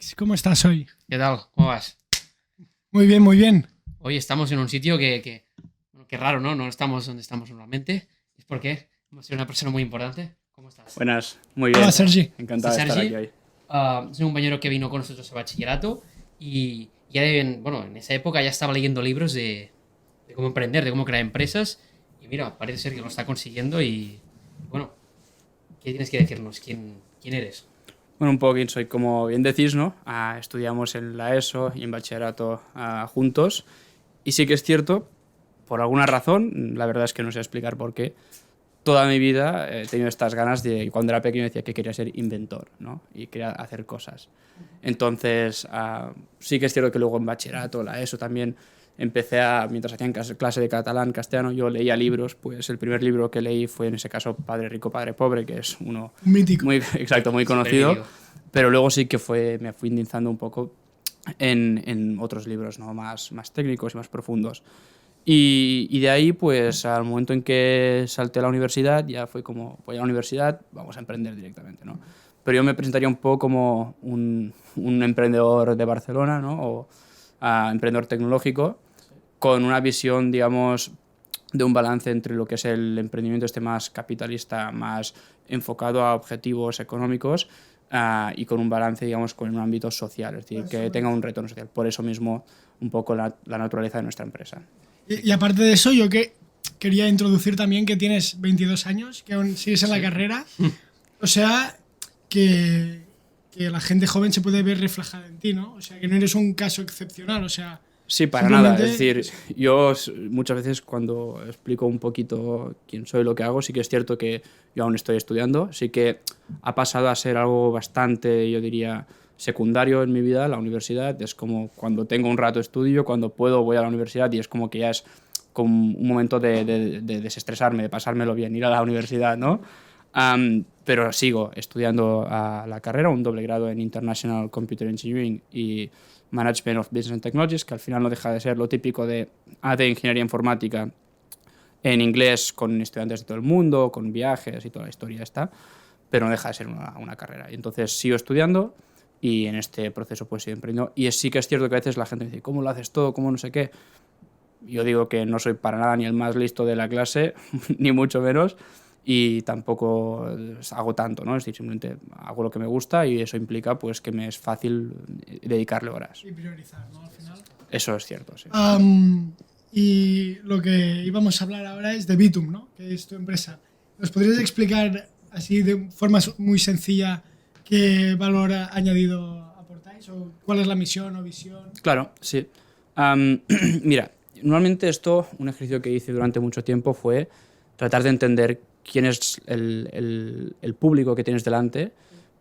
Alex, ¿cómo estás hoy? ¿Qué tal? ¿Cómo vas? Muy bien, muy bien. Hoy estamos en un sitio bueno, que raro, ¿no? No estamos donde estamos normalmente. Es porque hemos sido una persona muy importante. ¿Cómo estás? Buenas, muy Hola, bien. Sergi. Encantado de estar Sergi. aquí hoy. Es un compañero que vino con nosotros a bachillerato y ya bueno, en esa época ya estaba leyendo libros de cómo emprender, de cómo crear empresas. Y mira, parece ser que lo está consiguiendo y bueno, ¿qué tienes que decirnos? ¿Quién eres? Bueno, un poco quién soy, como bien decís, ¿no? Estudiamos en la ESO y en bachillerato juntos. Y sí que es cierto, por alguna razón, la verdad es que no sé explicar por qué, toda mi vida he tenido estas ganas de, cuando era pequeño decía que quería ser inventor, ¿no? Y quería hacer cosas. Entonces, sí que es cierto que luego en bachillerato, la ESO también, mientras hacían clase de catalán, castellano, yo leía libros, pues el primer libro que leí fue en ese caso Padre Rico, Padre Pobre, que es uno Un mítico. muy, exacto, muy conocido, pero luego sí que me fui indizando un poco en otros libros, ¿no? Más técnicos y más profundos. Y de ahí, pues al momento en que salté a la universidad, ya fue como, voy a la universidad, vamos a emprender directamente, ¿no? Pero yo me presentaría un poco como un emprendedor de Barcelona, ¿no? O emprendedor tecnológico, con una visión, digamos, de un balance entre lo que es el emprendimiento más capitalista, más enfocado a objetivos económicos, y con un balance, digamos, con un ámbito social, es decir, que tenga un retorno social. Por eso mismo, un poco la naturaleza de nuestra empresa. Y aparte de eso, yo quería introducir también que tienes 22 años, que aún sigues en la carrera. O sea, que la gente joven se puede ver reflejada en ti, ¿no? O sea, que no eres un caso excepcional, o sea... Sí, para nada. Es decir, yo muchas veces cuando explico un poquito quién soy, lo que hago, sí que es cierto que yo aún estoy estudiando, sí que ha pasado a ser algo bastante, yo diría, secundario en mi vida, la universidad. Es como cuando tengo un rato estudio, cuando puedo voy a la universidad y es como que ya es como un momento de desestresarme, de pasármelo bien, ir a la universidad, ¿no? Pero sigo estudiando la carrera, un doble grado en International Computer Engineering y Management of Business and Technologies, que al final no deja de ser lo típico de Ingeniería Informática en inglés con estudiantes de todo el mundo, con viajes y toda la historia está, pero no deja de ser una carrera. Y entonces sigo estudiando y en este proceso pues sigo emprendiendo. Y sí que es cierto que a veces la gente me dice, ¿cómo lo haces todo? ¿Cómo no sé qué? Yo digo que no soy para nada ni el más listo de la clase, ni mucho menos, y tampoco hago tanto, ¿no? Es decir, simplemente hago lo que me gusta y eso implica pues que me es fácil dedicarle horas. Y priorizar, ¿no? Al final. Eso es cierto, sí. Y lo que íbamos a hablar ahora es de Bitum, ¿no? Que es tu empresa. ¿Nos podrías explicar así de forma muy sencilla qué valor añadido aportáis o cuál es la misión o visión? Claro, sí. Mira, normalmente un ejercicio que hice durante mucho tiempo fue tratar de entender quién es el público que tienes delante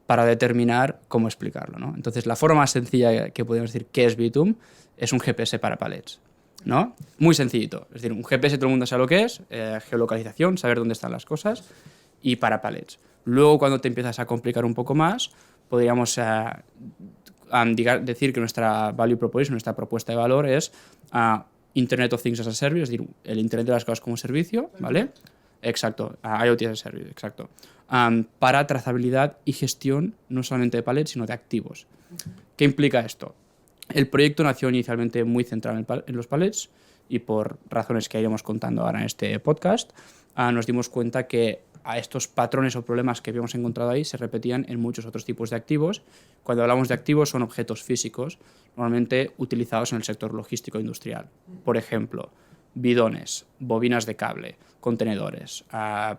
para determinar cómo explicarlo, ¿no? Entonces, la forma más sencilla que podemos decir qué es Bitum es un GPS para palets, ¿no? Muy sencillito. Es decir, un GPS todo el mundo sabe lo que es, geolocalización, saber dónde están las cosas, y para palets. Luego, cuando te empiezas a complicar un poco más, podríamos decir que nuestra value proposition, nuestra propuesta de valor es Internet of Things as a Service, es decir, el Internet de las cosas como servicio, ¿vale? Exacto, IoT as a Service, exacto. Para trazabilidad y gestión no solamente de palets, sino de activos. ¿Qué implica esto? El proyecto nació inicialmente muy centrado en los palets y por razones que iremos contando ahora en este podcast, nos dimos cuenta que a estos patrones o problemas que habíamos encontrado ahí se repetían en muchos otros tipos de activos. Cuando hablamos de activos son objetos físicos, normalmente utilizados en el sector logístico industrial. Por ejemplo, bidones, bobinas de cable, contenedores,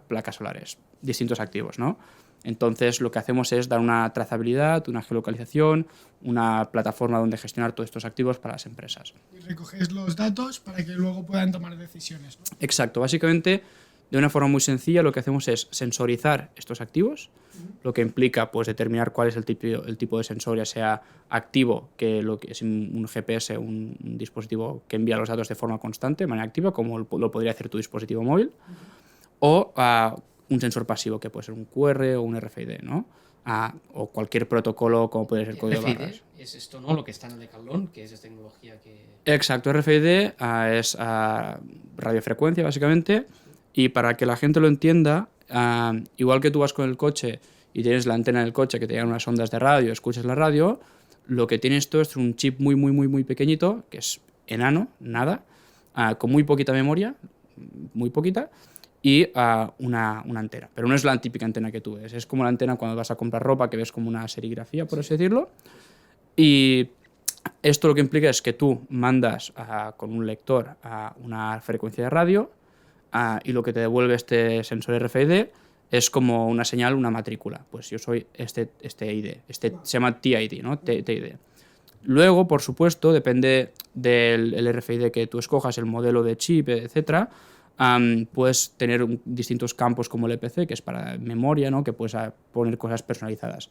placas solares, distintos activos, ¿no? Entonces lo que hacemos es dar una trazabilidad, una geolocalización, una plataforma donde gestionar todos estos activos para las empresas. Y recogéis los datos para que luego puedan tomar decisiones, ¿no? Exacto, básicamente de una forma muy sencilla lo que hacemos es sensorizar estos activos, lo que implica pues determinar cuál es el tipo de sensor, ya sea activo, que lo que es un GPS, un dispositivo que envía los datos de forma constante, de manera activa, como lo podría hacer tu dispositivo móvil, o un sensor pasivo, que puede ser un QR o un RFID, ¿no? O cualquier protocolo, como puede ser el código de barras. Es esto, ¿no? Lo que está en el Decathlon, que es esta tecnología que... Exacto, RFID es radiofrecuencia, básicamente, y para que la gente lo entienda, igual que tú vas con el coche y tienes la antena del coche que te llegan unas ondas de radio, escuchas la radio, lo que tiene esto es un chip muy, muy, muy, muy pequeñito, que es enano, nada, con muy poquita memoria, muy poquita, y una antena. Pero no es la típica antena que tú ves, es como la antena cuando vas a comprar ropa, que ves como una serigrafía, por así decirlo. Y esto lo que implica es que tú mandas con un lector a una frecuencia de radio y lo que te devuelve este sensor RFID es como una señal, una matrícula. Pues yo soy este ID, se llama TID, ¿no? TID. Luego, por supuesto, depende del RFID que tú escojas, el modelo de chip, etcétera. Puedes tener distintos campos como el EPC, que es para memoria, ¿no? Que puedes poner cosas personalizadas.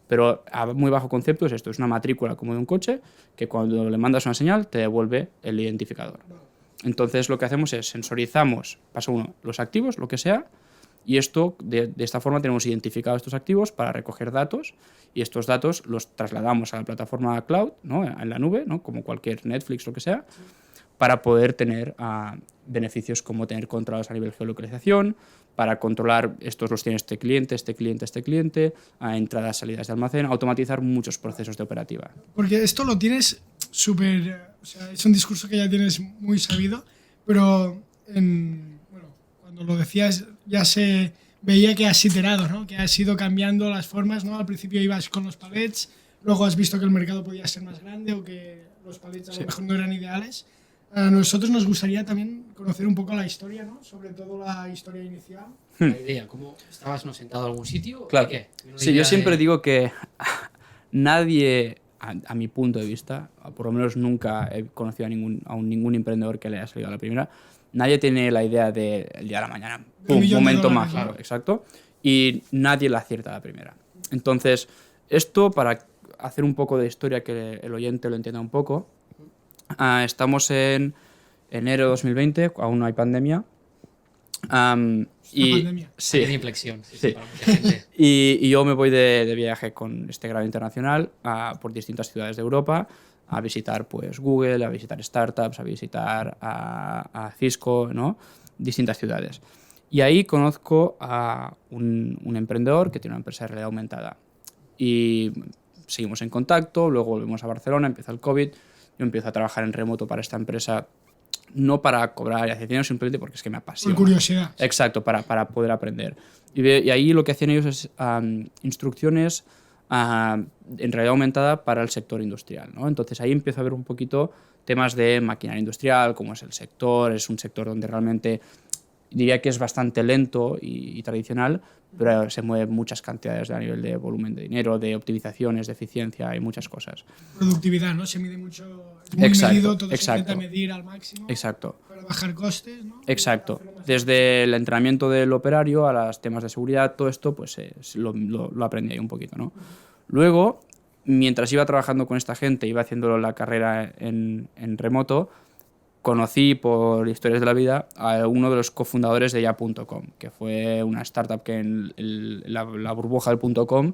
Pero a muy bajo concepto es esto, es una matrícula como de un coche que cuando le mandas una señal te devuelve el identificador. Entonces lo que hacemos es sensorizamos, paso uno, los activos, lo que sea, y esto de esta forma tenemos identificados estos activos para recoger datos y estos datos los trasladamos a la plataforma cloud, ¿no? En la nube, ¿no? Como cualquier Netflix, lo que sea, para poder tener beneficios como tener controlados a nivel de geolocalización, para controlar estos los tiene este cliente, entradas, salidas de almacén, automatizar muchos procesos de operativa. Porque esto lo tienes súper... O sea, es un discurso que ya tienes muy sabido, pero bueno, cuando lo decías ya se veía que has iterado, ¿no? Que has ido cambiando las formas, ¿no? Al principio ibas con los palets, luego has visto que el mercado podía ser más grande o que los palets a lo mejor no eran ideales. A nosotros nos gustaría también conocer un poco la historia, ¿no? Sobre todo la historia inicial. La idea, ¿cómo estabas no sentado en algún sitio? Claro. ¿Qué? Sí, yo siempre digo que nadie, a mi punto de vista, por lo menos nunca he conocido a ningún emprendedor que le haya salido a la primera, nadie tiene la idea del día de la mañana, ¡pum!, momento mágico, claro. Exacto, y nadie la acierta a la primera. Entonces, esto para hacer un poco de historia, que el oyente lo entienda un poco, estamos en enero de 2020, aún no hay pandemia. Pandemia. Sí, de inflexión, sí. Para mucha gente. y yo me voy de viaje con este grado internacional por distintas ciudades de Europa a visitar pues Google, a visitar startups, a visitar a Cisco, ¿no? Distintas ciudades. Y ahí conozco a un emprendedor que tiene una empresa de realidad aumentada. Y seguimos en contacto, luego volvemos a Barcelona, empieza el COVID, yo empiezo a trabajar en remoto para esta empresa, no para cobrar y hacer dinero, simplemente porque es que me apasiona. Por curiosidad. Exacto, para poder aprender. Y ahí lo que hacían ellos es instrucciones en realidad aumentada para el sector industrial, ¿no? Entonces ahí empiezo a ver un poquito temas de maquinaria industrial, cómo es el sector, es un sector donde realmente diría que es bastante lento y tradicional, pero se mueven muchas cantidades a nivel de volumen de dinero, de optimizaciones, de eficiencia y muchas cosas. Productividad, ¿no? Se mide mucho, es muy medido, todo se intenta medir al máximo. Exacto. Para bajar costes, ¿no? Exacto. Desde el entrenamiento del operario a los temas de seguridad, todo esto pues lo aprendí ahí un poquito, ¿no? Luego, mientras iba trabajando con esta gente, iba haciendo la carrera en remoto, conocí por historias de la vida a uno de los cofundadores de ya.com, que fue una startup que en la burbuja del .com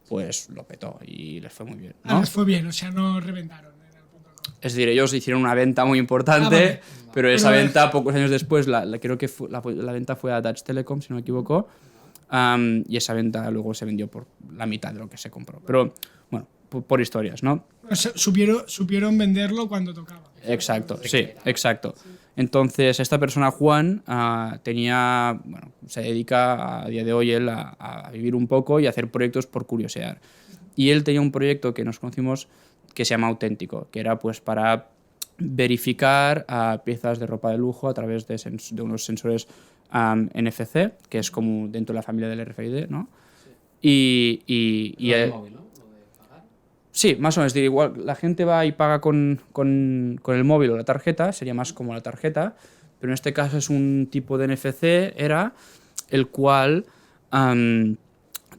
pues lo petó y les fue muy bien, ¿no? Les fue bien, o sea, no reventaron en el .com. Es decir, ellos hicieron una venta muy importante, vale. pero esa venta, pocos años después, creo que la venta fue a Dutch Telecom, si no me equivoco, y esa venta luego se vendió por la mitad de lo que se compró. Pero, bueno, por historias, ¿no? O sea, supieron venderlo cuando tocaba. Exacto, sí, exacto. Entonces, esta persona, Juan, se dedica a día de hoy él a vivir un poco y a hacer proyectos por curiosear. Y él tenía un proyecto que nos conocimos que se llama Auténtico, que era pues para verificar piezas de ropa de lujo a través de unos sensores NFC, que es como dentro de la familia del RFID, ¿no? Sí. Y móvil, ¿no? Sí, más o menos. Igual la gente va y paga con el móvil o la tarjeta, sería más como la tarjeta, pero en este caso es un tipo de NFC, el cual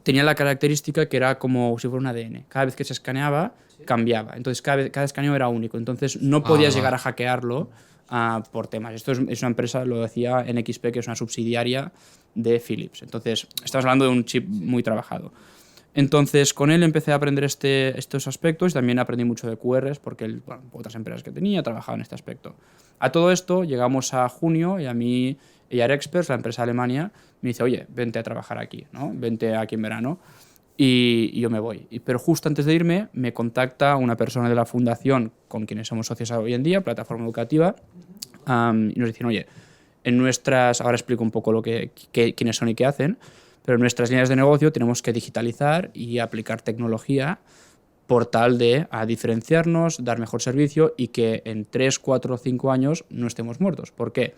tenía la característica que era como si fuera un ADN. Cada vez que se escaneaba, cambiaba. Entonces cada escaneo era único. Entonces no podías llegar a hackearlo por temas. Esto es una empresa, lo decía NXP, que es una subsidiaria de Philips. Entonces estamos hablando de un chip muy trabajado. Entonces, con él empecé a aprender estos aspectos y también aprendí mucho de QRs porque otras empresas que tenía trabajaban en este aspecto. A todo esto llegamos a junio y a mí, AR Experts, la empresa de Alemania, me dice, oye, vente a trabajar aquí, ¿no? Vente aquí en verano. y yo me voy. Pero justo antes de irme me contacta una persona de la fundación con quienes somos socios hoy en día, Plataforma Educativa, y nos dicen, oye, en nuestras, ahora explico un poco quiénes son y qué hacen, pero en nuestras líneas de negocio tenemos que digitalizar y aplicar tecnología por tal de diferenciarnos, dar mejor servicio y que en 3, 4 o 5 años no estemos muertos. ¿Por qué?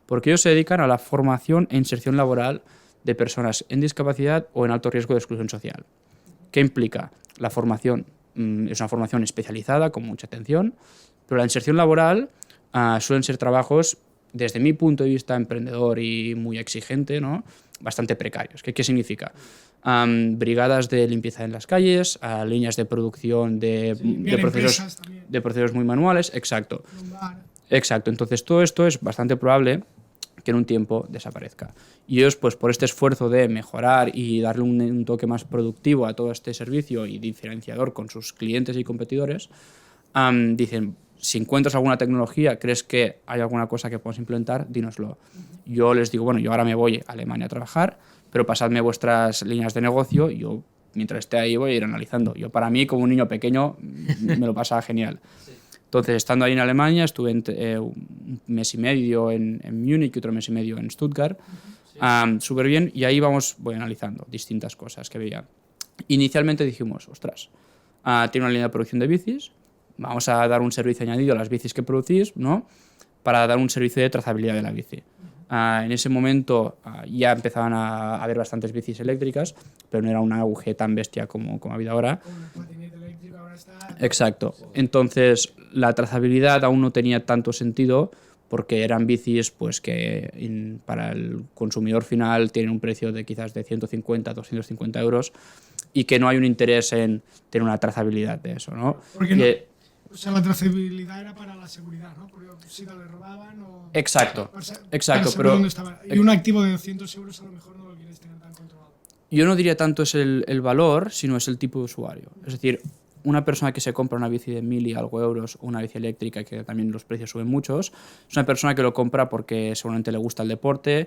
Porque ellos se dedican a la formación e inserción laboral de personas en discapacidad o en alto riesgo de exclusión social. ¿Qué implica? La formación es una formación especializada, con mucha atención, pero la inserción laboral suelen ser trabajos, desde mi punto de vista emprendedor y muy exigente, ¿no? Bastante precarios. ¿Qué significa? Brigadas de limpieza en las calles, líneas de producción de procesos muy manuales. Exacto. Exacto. Entonces, todo esto es bastante probable que en un tiempo desaparezca. Y ellos, pues por este esfuerzo de mejorar y darle un toque más productivo a todo este servicio y diferenciador con sus clientes y competidores, dicen, si encuentras alguna tecnología, crees que hay alguna cosa que podemos implementar, dínoslo. Yo les digo, bueno, yo ahora me voy a Alemania a trabajar, pero pasadme vuestras líneas de negocio y yo, mientras esté ahí, voy a ir analizando. Yo, para mí, como un niño pequeño, me lo pasaba genial. Entonces, estando ahí en Alemania, estuve un mes y medio en Múnich y otro mes y medio en Stuttgart, súper bien, y ahí voy analizando distintas cosas que veía. Inicialmente dijimos, ostras, tiene una línea de producción de bicis, vamos a dar un servicio añadido a las bicis que producís, ¿no? Para dar un servicio de trazabilidad de la bici. En ese momento ya empezaban a haber bastantes bicis eléctricas, pero no era un auge tan bestia como ha habido ahora. Exacto. Entonces, la trazabilidad aún no tenía tanto sentido porque eran bicis pues, que para el consumidor final tienen un precio de quizás de 150, 250 euros y que no hay un interés en tener una trazabilidad de eso, ¿no? O sea, la trazabilidad era para la seguridad, ¿no? Porque si no le robaban o... Exacto, exacto, pero dónde estaba. Y un activo de 200 euros a lo mejor no lo quieres tener tan controlado. Yo no diría tanto es el valor, sino es el tipo de usuario. Es decir, una persona que se compra una bici de 1000 y algo euros o una bici eléctrica, que también los precios suben muchos, es una persona que lo compra porque seguramente le gusta el deporte,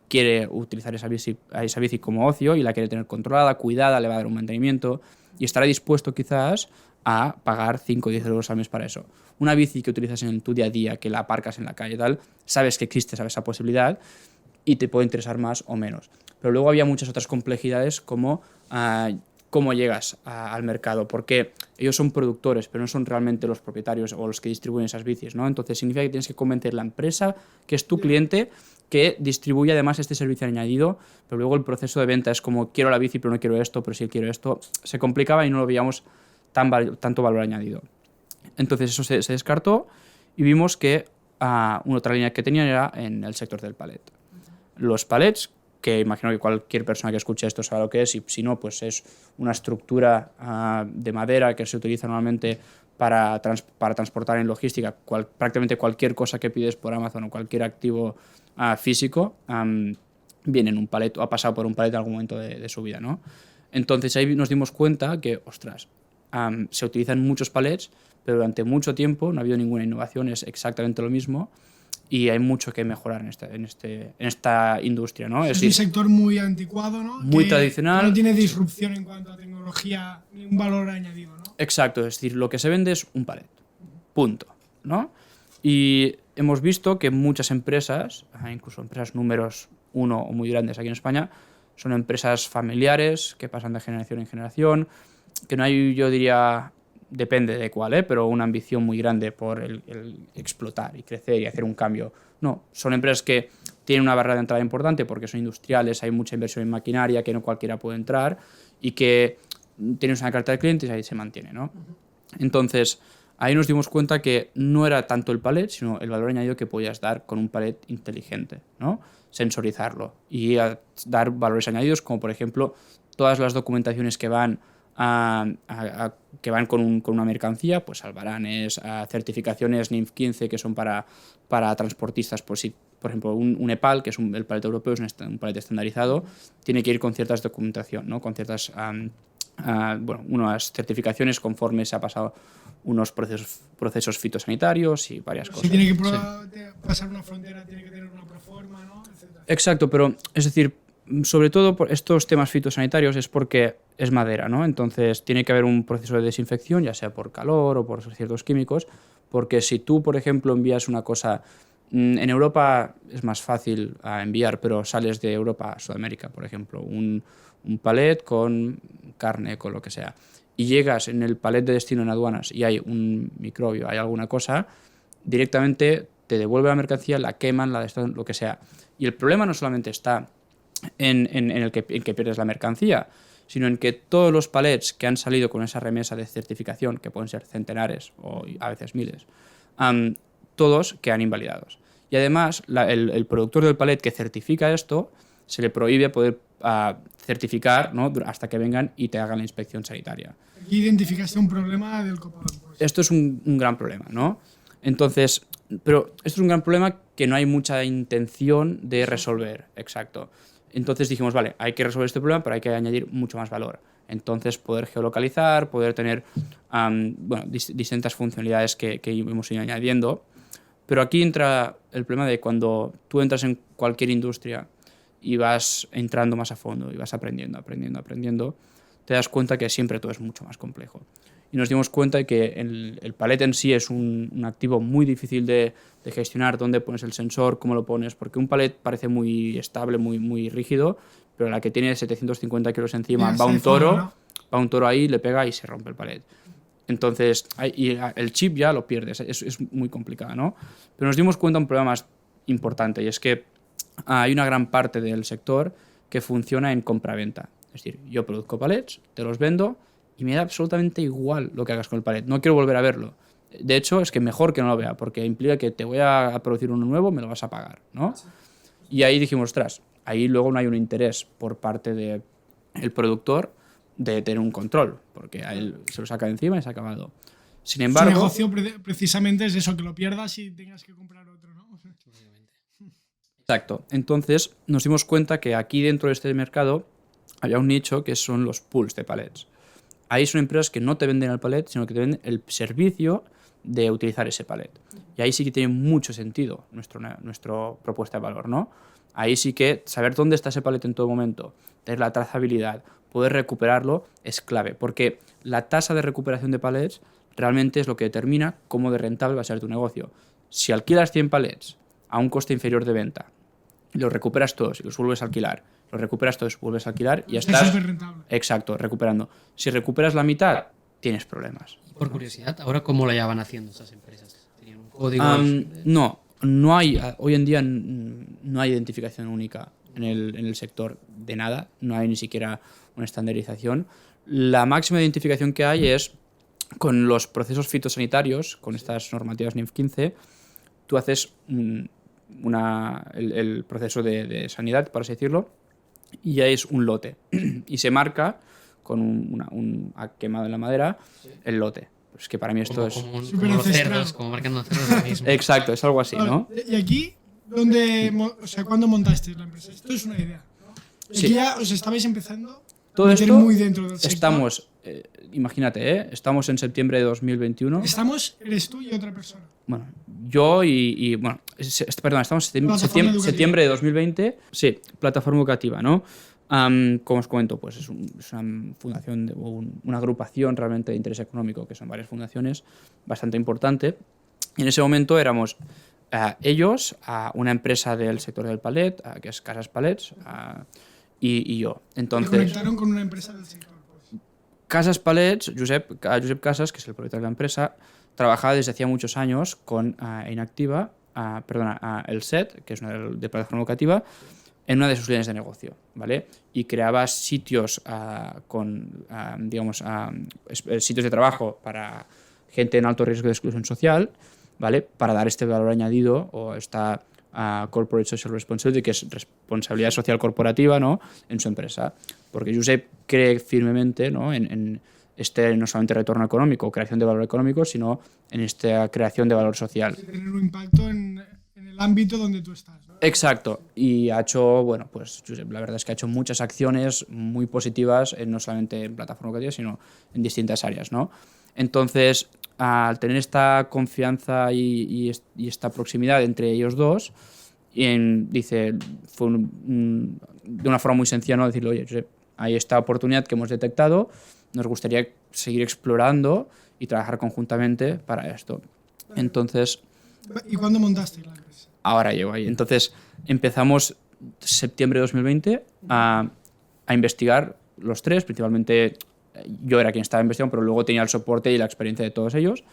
quiere utilizar esa bici como ocio y la quiere tener controlada, cuidada, le va a dar un mantenimiento y estará dispuesto quizás a pagar 5 o 10 euros al mes para eso. Una bici que utilizas en tu día a día, que la aparcas en la calle y tal, sabes que existe, sabes esa posibilidad y te puede interesar más o menos. Pero luego había muchas otras complejidades como cómo llegas al mercado, porque ellos son productores, pero no son realmente los propietarios o los que distribuyen esas bicis, ¿no? Entonces significa que tienes que convencer a la empresa, que es tu cliente, que distribuye además este servicio añadido, pero luego el proceso de venta es como quiero la bici pero no quiero esto, pero sí quiero esto. Se complicaba y no lo veíamos tanto valor añadido. Entonces eso se descartó y vimos que una otra línea que tenían era en el sector del palet. Los palets, que imagino que cualquier persona que escuche esto sabe lo que es, y si no, pues es una estructura de madera que se utiliza normalmente para transportar en logística prácticamente cualquier cosa que pides por Amazon o cualquier activo físico, viene en un palet o ha pasado por un palet en algún momento de su vida, ¿no? Entonces ahí nos dimos cuenta que, ostras, se utilizan muchos palets, pero durante mucho tiempo no ha habido ninguna innovación, es exactamente lo mismo y hay mucho que mejorar en esta industria, ¿no? Es un sector muy anticuado, ¿no? Muy tradicional. Que no tiene disrupción en cuanto a tecnología ni un valor añadido, ¿no? Exacto, es decir, lo que se vende es un palet, punto, ¿no? Y hemos visto que muchas empresas, incluso empresas números 1 o muy grandes aquí en España, son empresas familiares que pasan de generación en generación, que no hay, yo diría, depende de cuál, pero una ambición muy grande por el explotar y crecer y hacer un cambio. No, son empresas que tienen una barrera de entrada importante porque son industriales, hay mucha inversión en maquinaria que no cualquiera puede entrar y que tienen una carta de clientes y ahí se mantiene, ¿no? Entonces, ahí nos dimos cuenta que no era tanto el palet, sino el valor añadido que podías dar con un palet inteligente, ¿no? Sensorizarlo y dar valores añadidos como, por ejemplo, todas las documentaciones que van con una mercancía, pues albaranes, certificaciones NIMF 15 que son para transportistas, por ejemplo, un EPAL, que es el palet europeo, es un palet estandarizado, tiene que ir con ciertas documentación, ¿no? Con ciertas unas certificaciones conforme se ha pasado unos procesos fitosanitarios y varias cosas. Si tiene que pasar una frontera, tiene que tener una proforma, ¿no? Etcétera. Exacto, pero es decir, sobre todo por estos temas fitosanitarios es porque es madera, ¿no? Entonces tiene que haber un proceso de desinfección, ya sea por calor o por ciertos químicos, porque si tú, por ejemplo, envías una cosa... En Europa es más fácil enviar, pero sales de Europa a Sudamérica, por ejemplo, un palet con carne, con lo que sea, y llegas en el palet de destino en aduanas y hay un microbio, hay alguna cosa, directamente te devuelve la mercancía, la queman, la destrozan, lo que sea. Y el problema no solamente está en que pierdes la mercancía, sino en que todos los palets que han salido con esa remesa de certificación, que pueden ser centenares o a veces miles, todos quedan invalidados. Y además, el productor del palet que certifica esto, se le prohíbe poder certificar, ¿no?, hasta que vengan y te hagan la inspección sanitaria. Aquí identificaste un problema del copado. Esto es un gran problema, ¿no? Entonces, pero esto es un gran problema que no hay mucha intención de resolver, exacto. Entonces dijimos, vale, hay que resolver este problema, pero hay que añadir mucho más valor. Entonces, poder geolocalizar, poder tener distintas funcionalidades que hemos ido añadiendo. Pero aquí entra el problema de cuando tú entras en cualquier industria y vas entrando más a fondo y vas aprendiendo, te das cuenta que siempre todo es mucho más complejo. Y nos dimos cuenta de que el palet en sí es un activo muy difícil de gestionar, dónde pones el sensor, cómo lo pones, porque un palet parece muy estable, muy rígido, pero la que tiene 750 kilos encima, va un toro ahí, le pega y se rompe el palet. Entonces, el chip ya lo pierdes, es muy complicado, ¿no? Pero nos dimos cuenta de un problema más importante, y es que hay una gran parte del sector que funciona en compra-venta. Es decir, yo produzco palets, te los vendo y me da absolutamente igual lo que hagas con el palet. No quiero volver a verlo. De hecho, es que mejor que no lo vea, porque implica que te voy a producir uno nuevo, me lo vas a pagar, ¿no? Y ahí dijimos, ostras, ahí luego no hay un interés por parte del productor de tener un control, porque a él se lo saca de encima y se ha acabado. Sin embargo... Su negocio precisamente es eso, que lo pierdas y tengas que comprar otro, ¿no? Exacto. Entonces nos dimos cuenta que aquí dentro de este mercado había un nicho que son los pools de palets. Ahí son empresas que no te venden el palet, sino que te venden el servicio de utilizar ese palet. Y ahí sí que tiene mucho sentido nuestra propuesta de valor, ¿no? Ahí sí que saber dónde está ese palet en todo momento, tener la trazabilidad, poder recuperarlo es clave, porque la tasa de recuperación de palets realmente es lo que determina cómo de rentable va a ser tu negocio. Si alquilas 100 palets a un coste inferior de venta, los recuperas todos y los vuelves a alquilar, los recuperas todos, vuelves a alquilar y ya estás... Es rentable. Exacto, recuperando. Si recuperas la mitad, tienes problemas. Por curiosidad, ¿ahora cómo lo llevan haciendo esas empresas? ¿Tenían un código? No hay, hoy en día no hay identificación única en el sector de nada, no hay ni siquiera una estandarización. La máxima identificación que hay es con los procesos fitosanitarios, con estas normativas NIF 15, tú haces el proceso de sanidad, por así decirlo, y ya es un lote. Y se marca con ha quemado en la madera el lote. Pues que para mí esto es... Como los cerdos, como marcan los cerdos lo mismo. Exacto, es algo así, ¿no? Y aquí, ¿cuándo montaste la empresa? Esto es una idea, ¿no? Sí. Aquí ya os estabais empezando Todo a meter esto muy dentro del sector. estamos, imagínate, estamos en septiembre de 2021. Eres tú y otra persona. Bueno, yo bueno, perdón, estamos en septiembre de 2020. Sí, plataforma educativa, ¿no? Como os comento, pues es una fundación o una agrupación realmente de interés económico, que son varias fundaciones, bastante importante. Y en ese momento éramos ellos, una empresa del sector del palet, que es Casas Palets, y yo. Entonces, Me conectaron con una empresa del sector. Pues. Casas Palets, Josep Casas, que es el propietario de la empresa, trabajaba desde hacía muchos años con Inactiva, el SET, que es una de plataforma educativa, en una de sus líneas de negocio, ¿vale? Y creaba sitios sitios de trabajo para gente en alto riesgo de exclusión social, ¿vale? Para dar este valor añadido o esta Corporate Social Responsibility, que es responsabilidad social corporativa, ¿no?, en su empresa. Porque Josep cree firmemente, ¿no?, en no solamente retorno económico o creación de valor económico, sino en esta creación de valor social. Tener un impacto en el ámbito donde tú estás, ¿no? Exacto. Y ha hecho, pues Josep, la verdad es que ha hecho muchas acciones muy positivas, no solamente en plataforma educativa, sino en distintas áreas, ¿no? Entonces, al tener esta confianza y esta proximidad entre ellos dos, fue de una forma muy sencilla, ¿no?, decirle, oye, Josep, hay esta oportunidad que hemos detectado, nos gustaría seguir explorando y trabajar conjuntamente para esto. Entonces, ¿Y cuándo montaste la empresa? ahora llego ahí. Entonces, empezamos septiembre de 2020 a investigar los tres, principalmente yo era quien estaba investigando, pero luego tenía el soporte y la experiencia de todos ellos.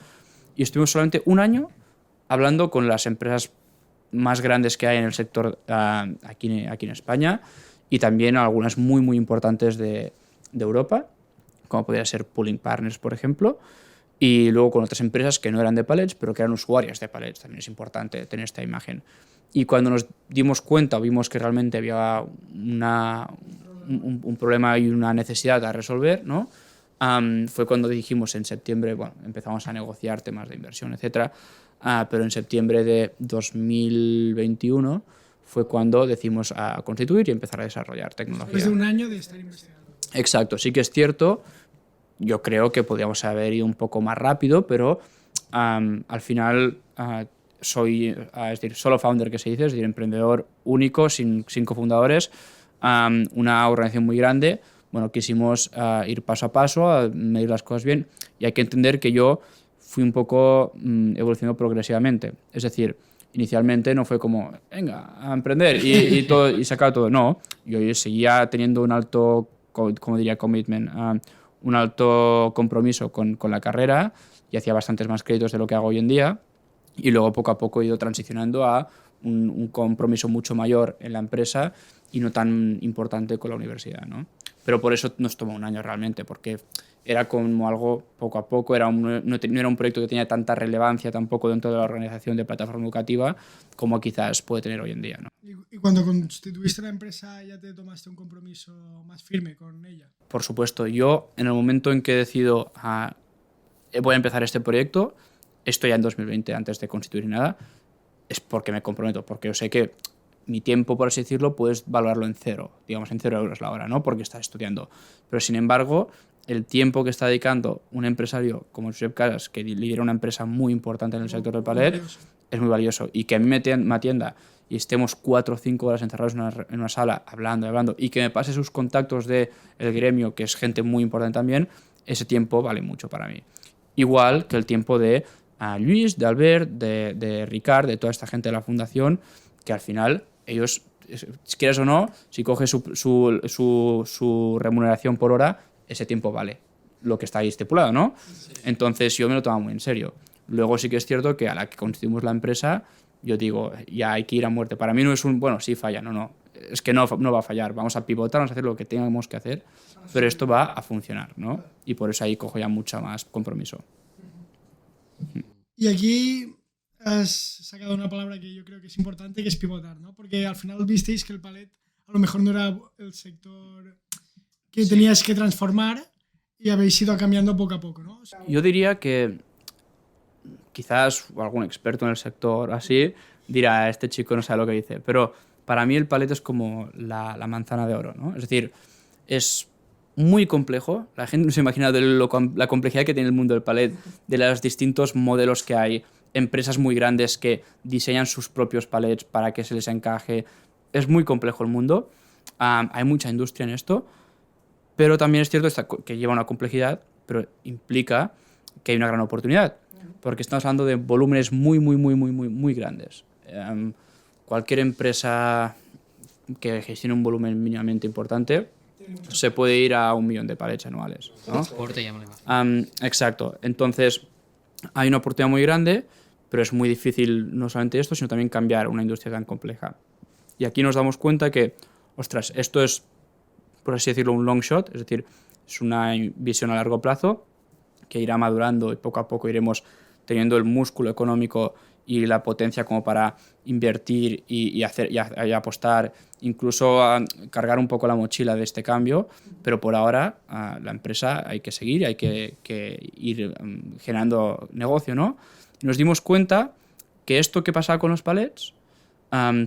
Y estuvimos solamente un año hablando con las empresas más grandes que hay en el sector aquí en España y también algunas muy, muy importantes de Europa, como podría ser Pooling Partners, por ejemplo, y luego con otras empresas que no eran de palets, pero que eran usuarias de palets. También es importante tener esta imagen. Y cuando nos dimos cuenta, vimos que realmente había un problema y una necesidad a resolver, ¿no? Fue cuando dijimos en septiembre, bueno, empezamos a negociar temas de inversión, etcétera, pero en septiembre de 2021 fue cuando decidimos constituir y empezar a desarrollar tecnología. Después de un año de estar investigando. Exacto, sí que es cierto. Yo creo que podríamos haber ido un poco más rápido, pero al final soy es decir, solo founder, que se dice, es decir, emprendedor único, sin cofundadores, una organización muy grande. Bueno, quisimos ir paso a paso, a medir las cosas bien, y hay que entender que yo fui un poco evolucionando progresivamente. Es decir, inicialmente no fue como, venga, a emprender y todo, y sacar todo. No, yo seguía teniendo un alto, como diría, commitment, un alto compromiso con la carrera y hacía bastantes más créditos de lo que hago hoy en día, y luego poco a poco he ido transicionando a un compromiso mucho mayor en la empresa y no tan importante con la universidad, ¿no? Pero por eso nos tomó un año realmente, porque era como algo poco a poco, no era un proyecto que tenía tanta relevancia tampoco dentro de la organización de plataforma educativa como quizás puede tener hoy en día, ¿no? ¿Y cuando constituiste la empresa ya te tomaste un compromiso más firme con ella? Por supuesto, yo en el momento en que decido voy a empezar este proyecto, esto ya en 2020, antes de constituir nada, es porque me comprometo, porque yo sé que mi tiempo, por así decirlo, puedes valorarlo en cero, digamos en 0 euros la hora, ¿no? Porque estás estudiando. Pero sin embargo, el tiempo que está dedicando un empresario como Josep Casas, que lidera una empresa muy importante en el sector del palet, es muy valioso. Y que a mí me atienda y estemos 4 o 5 horas encerrados en una sala hablando, y que me pase sus contactos del gremio, que es gente muy importante también, ese tiempo vale mucho para mí. Igual que el tiempo de Luis, de Albert, de Ricard, de toda esta gente de la fundación, que al final ellos, si quieres o no, si coges su remuneración por hora, ese tiempo vale lo que está ahí estipulado, ¿no? Sí. Entonces yo me lo tomo muy en serio. Luego sí que es cierto que a la que constituimos la empresa, yo digo, ya hay que ir a muerte. Para mí no es bueno, sí falla, no. Es que no va a fallar. Vamos a pivotar, vamos a hacer lo que tengamos que hacer, pero esto va a funcionar, ¿no? Y por eso ahí cojo ya mucho más compromiso. Y aquí has sacado una palabra que yo creo que es importante, que es pivotar, ¿no? Porque al final visteis que el palet a lo mejor no era el sector que tenías que transformar y habéis ido cambiando poco a poco, ¿no? O sea, yo diría que quizás algún experto en el sector así dirá, este chico no sabe lo que dice, pero para mí el palet es como la manzana de oro, ¿no? Es decir, es muy complejo. La gente no se imagina la complejidad que tiene el mundo del palet, de los distintos modelos que hay, empresas muy grandes que diseñan sus propios palets para que se les encaje. Es muy complejo el mundo. Hay mucha industria en esto, pero también es cierto que lleva una complejidad, pero implica que hay una gran oportunidad, porque estamos hablando de volúmenes muy grandes. Cualquier empresa que gestione un volumen mínimamente importante se puede ir a 1 millón de palets anuales, ¿no? Exacto. Entonces, hay una oportunidad muy grande, pero es muy difícil no solamente esto, sino también cambiar una industria tan compleja. Y aquí nos damos cuenta que, ostras, esto es, por así decirlo, un long shot, es decir, es una visión a largo plazo que irá madurando y poco a poco iremos teniendo el músculo económico y la potencia como para invertir y apostar, incluso a cargar un poco la mochila de este cambio, pero por ahora la empresa hay que seguir, hay que ir generando negocio, ¿no? Y nos dimos cuenta que esto que pasaba con los palets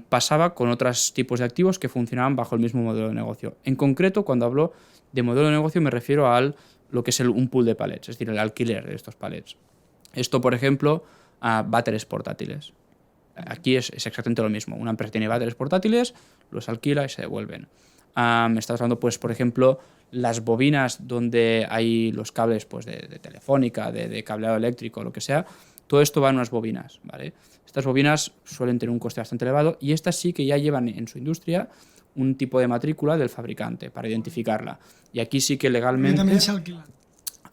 pasaba con otros tipos de activos que funcionaban bajo el mismo modelo de negocio. En concreto, cuando hablo de modelo de negocio me refiero a lo que es un pool de palets, es decir, el alquiler de estos palets. Esto, por ejemplo, váteres portátiles. Aquí es exactamente lo mismo. Una empresa tiene váteres portátiles, los alquila y se devuelven. Estamos hablando, pues, por ejemplo, las bobinas donde hay los cables pues, de telefónica, de cableado eléctrico, lo que sea. Todo esto va en unas bobinas, ¿vale? Estas bobinas suelen tener un coste bastante elevado y estas sí que ya llevan en su industria un tipo de matrícula del fabricante para identificarla. Y aquí sí que legalmente... También se alquila.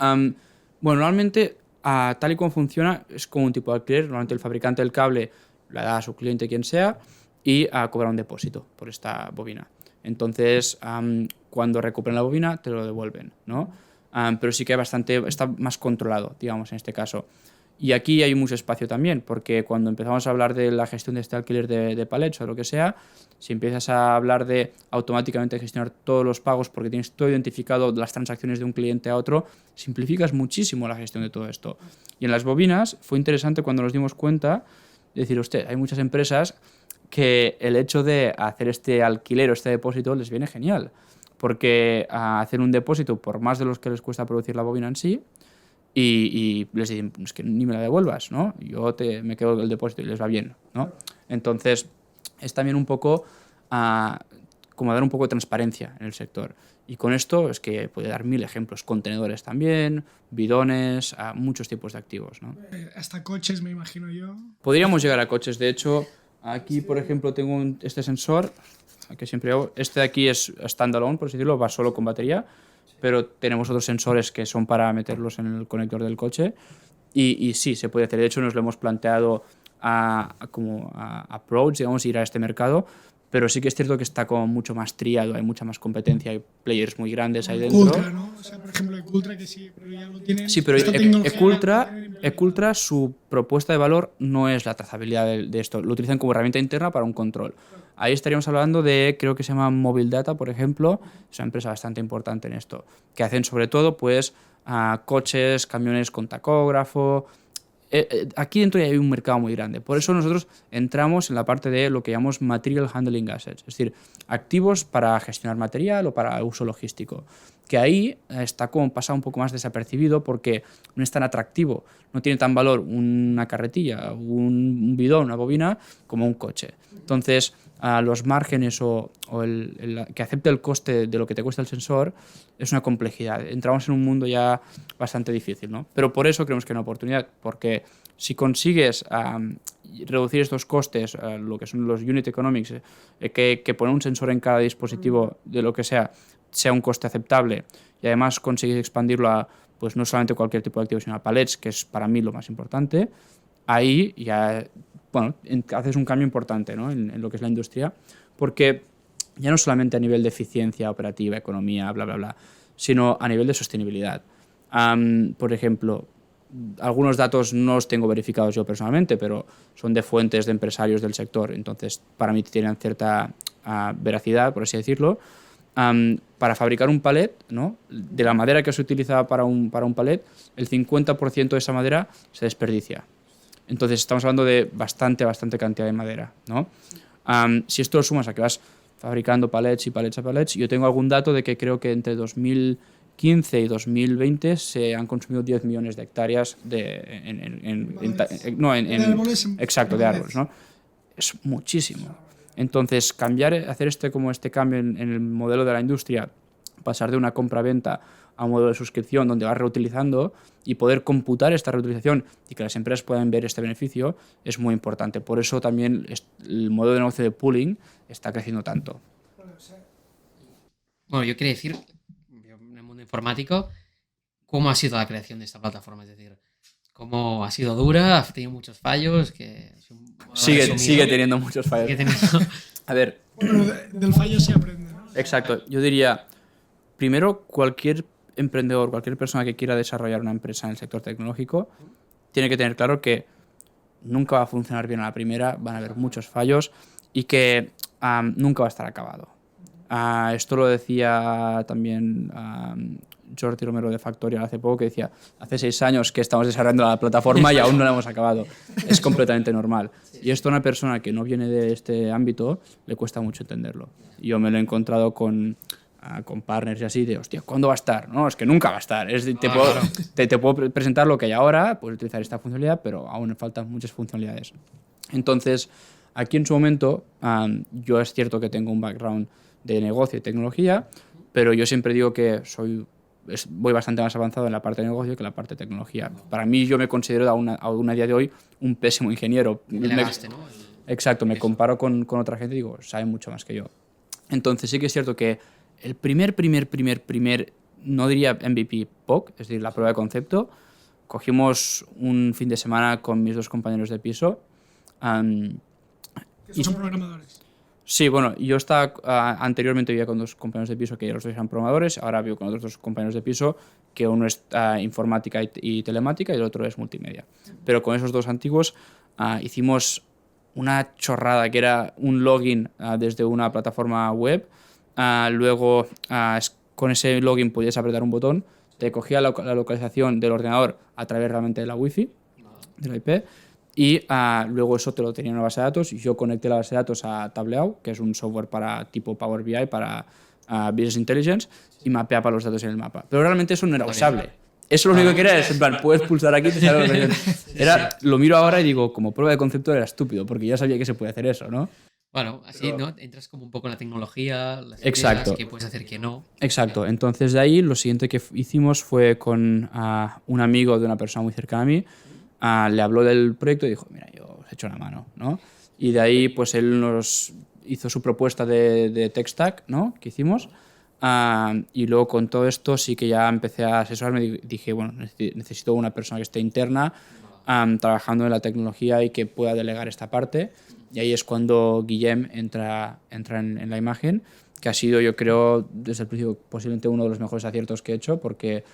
Bueno, normalmente, tal y como funciona, es como un tipo de alquiler. Normalmente el fabricante del cable la da a su cliente, quien sea, y cobra un depósito por esta bobina. Entonces, cuando recuperan la bobina, te lo devuelven, ¿no? Pero sí que hay está más controlado, digamos, en este caso. Y aquí hay mucho espacio también, porque cuando empezamos a hablar de la gestión de este alquiler de palets o lo que sea, si empiezas a hablar de automáticamente gestionar todos los pagos porque tienes todo identificado, las transacciones de un cliente a otro, simplificas muchísimo la gestión de todo esto. Y en las bobinas fue interesante cuando nos dimos cuenta de decir, hay muchas empresas que el hecho de hacer este alquiler o este depósito les viene genial, porque hacer un depósito por más de los que les cuesta producir la bobina en sí, y les dicen, es que ni me la devuelvas, ¿no? Me quedo el depósito y les va bien, ¿no? Entonces, es también un poco como dar un poco de transparencia en el sector. Y con esto es que puede dar 1000 ejemplos. Contenedores también, bidones, muchos tipos de activos, ¿no? Hasta coches, me imagino yo. Podríamos llegar a coches. De hecho, aquí, por ejemplo, tengo este sensor, que siempre hago. Este de aquí es standalone, por así decirlo, va solo con batería. Pero tenemos otros sensores que son para meterlos en el conector del coche y sí, se puede hacer. De hecho, nos lo hemos planteado como approach, digamos, ir a este mercado, pero sí que es cierto que está como mucho más triado, hay mucha más competencia, hay players muy grandes ahí dentro. Ecultra, ¿no? O sea, por ejemplo, Ecultra, que sí, pero ya lo tienen. Sí, pero Ecultra, su propuesta de valor no es la trazabilidad de esto, lo utilizan como herramienta interna para un control. Ahí estaríamos hablando de, creo que se llama Mobile Data, por ejemplo, es una empresa bastante importante en esto, que hacen sobre todo pues coches, camiones con tacógrafo. Aquí dentro hay un mercado muy grande. Por eso nosotros entramos en la parte de lo que llamamos Material Handling Assets, es decir, activos para gestionar material o para uso logístico. Que ahí está como pasado un poco más desapercibido porque no es tan atractivo, no tiene tan valor una carretilla, un bidón, una bobina, como un coche. Entonces, los márgenes o que acepte el coste de lo que te cuesta el sensor es una complejidad. Entramos en un mundo ya bastante difícil, ¿no? Pero por eso creemos que es una oportunidad, porque si consigues reducir estos costes, lo que son los unit economics, que poner un sensor en cada dispositivo de lo que sea un coste aceptable y además consigues expandirlo a pues no solamente cualquier tipo de activo, sino a palets, que es para mí lo más importante, ahí ya haces un cambio importante, ¿no? en lo que es la industria, porque ya no solamente a nivel de eficiencia operativa, economía, bla, bla, bla, sino a nivel de sostenibilidad. Por ejemplo, algunos datos no los tengo verificados yo personalmente, pero son de fuentes de empresarios del sector, entonces para mí tienen cierta veracidad, por así decirlo. Para fabricar un palet, ¿no? De la madera que se utiliza para un palet, el 50% de esa madera se desperdicia. Entonces estamos hablando de bastante cantidad de madera, ¿no? Si esto lo sumas a que vas fabricando palets y palets a palets, yo tengo algún dato de que creo que entre 2015 y 2020 se han consumido 10 millones de hectáreas de árboles, ¿no? Es muchísimo. Entonces, hacer este cambio en el modelo de la industria, pasar de una compra-venta a un modelo de suscripción donde vas reutilizando y poder computar esta reutilización y que las empresas puedan ver este beneficio es muy importante. Por eso también el modelo de negocio de pooling está creciendo tanto. Bueno, yo quería decir, en el mundo informático, cómo ha sido la creación de esta plataforma. Es decir, cómo ha sido dura, ha tenido muchos fallos. Sigue teniendo muchos fallos. A ver. Bueno, del fallo se aprende, ¿no? Exacto. Yo diría, primero, cualquier emprendedor, cualquier persona que quiera desarrollar una empresa en el sector tecnológico, tiene que tener claro que nunca va a funcionar bien a la primera, van a haber muchos fallos y que nunca va a estar acabado. Esto lo decía también Jordi Romero de Factorial hace poco, que decía, hace 6 años que estamos desarrollando la plataforma y aún no la hemos acabado. Es completamente normal. Y esto a una persona que no viene de este ámbito le cuesta mucho entenderlo. Yo me lo he encontrado con partners y así, de, hostia, ¿cuándo va a estar? No, es que nunca va a estar. Te puedo presentar lo que hay ahora, puedes utilizar esta funcionalidad, pero aún faltan muchas funcionalidades. Entonces, aquí en su momento, yo es cierto que tengo un background de negocio y tecnología, pero yo siempre digo que voy bastante más avanzado en la parte de negocio que en la parte de tecnología. Para mí, yo me considero aún a día de hoy un pésimo ingeniero. Delegaste, ¿no? Exacto, me comparo con otra gente y digo, saben mucho más que yo. Entonces sí que es cierto que el primer, no diría MVP, POC, es decir, la prueba de concepto, cogimos un fin de semana con mis 2 compañeros de piso. Que son programadores. Sí, bueno, yo anteriormente vivía con 2 compañeros de piso que los 2 eran programadores, ahora vivo con otros 2 compañeros de piso que uno es informática y telemática y el otro es multimedia. Pero con esos 2 antiguos hicimos una chorrada que era un login desde una plataforma web. Luego con ese login podías apretar un botón, te cogía la localización del ordenador a través realmente de la wifi, de la IP, y luego eso te lo tenía en una base de datos. Yo conecté la base de datos a Tableau, que es un software para tipo Power BI, para Business Intelligence, y mapeaba los datos en el mapa. Pero realmente eso no era usable. Eso lo único que era es, en plan, puedes pulsar aquí y te sale la localización. Lo miro ahora y digo, como prueba de concepto era estúpido, porque ya sabía que se puede hacer eso, ¿no? Bueno, así, ¿no? Entras como un poco en la tecnología, las Exacto. ideas, que puedes hacer que no. Exacto. Entonces de ahí lo siguiente que hicimos fue con un amigo de una persona muy cercana a mí, le habló del proyecto y dijo, mira, yo os echo una mano, ¿no? Y de ahí pues él nos hizo su propuesta de tech stack, ¿no? Que hicimos. Y luego con todo esto sí que ya empecé a asesorarme y dije, bueno, necesito una persona que esté interna trabajando en la tecnología y que pueda delegar esta parte. Y ahí es cuando Guillem entra en la imagen, que ha sido, yo creo, desde el principio posiblemente uno de los mejores aciertos que he hecho, porque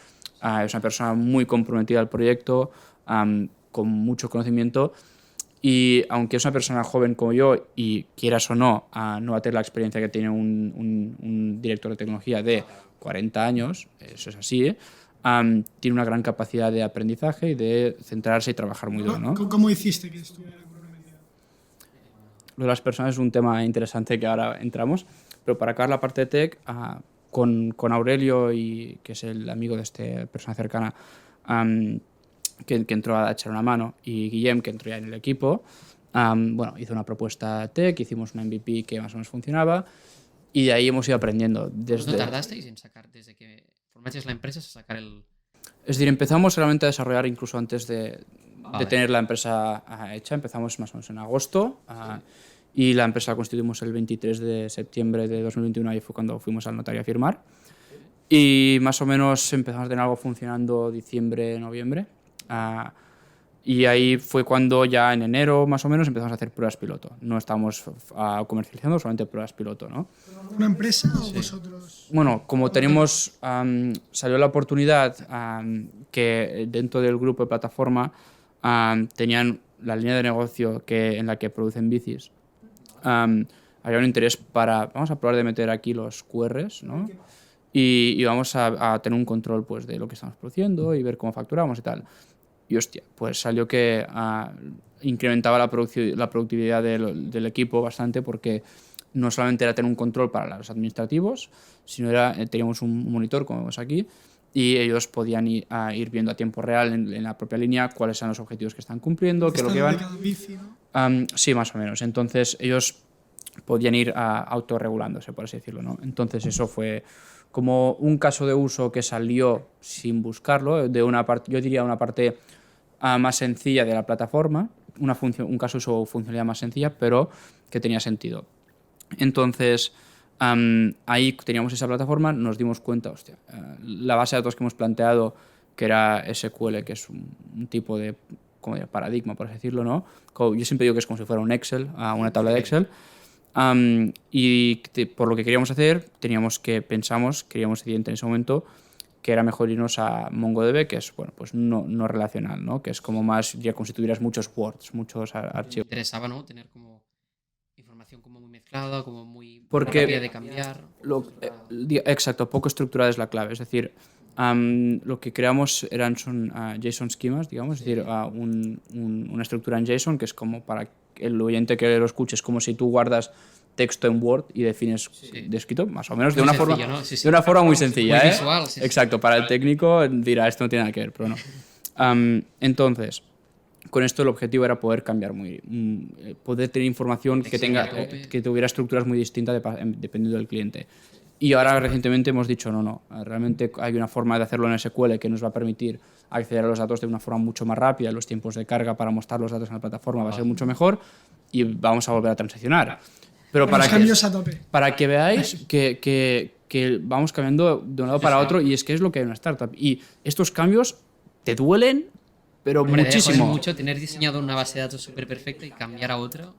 es una persona muy comprometida al proyecto, con mucho conocimiento, y aunque es una persona joven como yo y quieras o no, no va a tener la experiencia que tiene un director de tecnología de 40 años, eso es así, tiene una gran capacidad de aprendizaje y de centrarse y trabajar muy duro, ¿no? ¿Cómo hiciste que estuviera comprometido? Lo de las personas es un tema interesante que ahora entramos, pero para acabar la parte de tech, con Aurelio, que es el amigo de esta persona cercana, que entró a echar una mano, y Guillem, que entró ya en el equipo, bueno, hizo una propuesta tech, hicimos un MVP que más o menos funcionaba, y de ahí hemos ido aprendiendo. ¿Cuánto tardasteis en sacar, desde que formasteis la empresa, a sacar el...? Es decir, empezamos realmente a desarrollar incluso antes de tener la empresa hecha. Empezamos más o menos en agosto, y la empresa la constituimos el 23 de septiembre de 2021, ahí fue cuando fuimos al notario a firmar. Y más o menos empezamos a tener algo funcionando diciembre, noviembre. Y ahí fue cuando ya en enero más o menos empezamos a hacer pruebas piloto. No estamos comercializando, solamente pruebas piloto, ¿no? ¿Una empresa o vosotros? Bueno, como tenemos, salió la oportunidad que dentro del grupo de plataforma tenían la línea de negocio en la que producen bicis. Había un interés vamos a probar de meter aquí los QRs, ¿no? Y vamos a tener un control pues, de lo que estamos produciendo y ver cómo facturamos y tal. Y hostia, pues salió que incrementaba la productividad del equipo bastante, porque no solamente era tener un control para los administrativos, sino teníamos un monitor, como vemos aquí, y ellos podían ir viendo a tiempo real en la propia línea cuáles son los objetivos que están cumpliendo, qué es lo que van. Bici, ¿no? Sí, más o menos. Entonces ellos podían ir autorregulándose, por así decirlo, ¿no? Entonces eso fue como un caso de uso que salió sin buscarlo, de una parte, yo diría una parte más sencilla de la plataforma, un caso de uso funcionalidad más sencilla, pero que tenía sentido. Entonces, ahí teníamos esa plataforma, nos dimos cuenta, hostia, la base de datos que hemos planteado, que era SQL, que es un tipo de paradigma, por así decirlo, ¿no? Yo siempre digo que es como si fuera un Excel, una tabla de Excel. Y por lo que queríamos hacer, queríamos evidente en ese momento que era mejor irnos a MongoDB, que es bueno, pues no relacional, ¿no? Que es como más, ya como si tuvieras muchos words, muchos archivos. Me interesaba, ¿no? Tener como información como muy mezclada, como muy Porque rápida de cambiar. Exacto, poco estructurada es la clave. Es decir, lo que creamos son JSON schemas, digamos, es decir, una estructura en JSON que es como para el oyente que lo escuche, es como si tú guardas texto en Word y defines descrito, más o menos, de una forma, ¿no? De una forma muy sencilla. Muy visual, Exacto, para el técnico dirá, esto no tiene nada que ver, pero no. Entonces, con esto el objetivo era poder cambiar poder tener información que tuviera estructuras muy distintas dependiendo del cliente. Y ahora recientemente hemos dicho, no, realmente hay una forma de hacerlo en SQL que nos va a permitir acceder a los datos de una forma mucho más rápida, los tiempos de carga para mostrar los datos en la plataforma va a ser mucho mejor y vamos a volver a transicionar. Pero para que veáis que vamos cambiando de un lado para otro y es que es lo que hay en una startup. Y estos cambios te duelen, pero Hombre, muchísimo. Mucho tener diseñado una base de datos súper perfecta y cambiar a otra.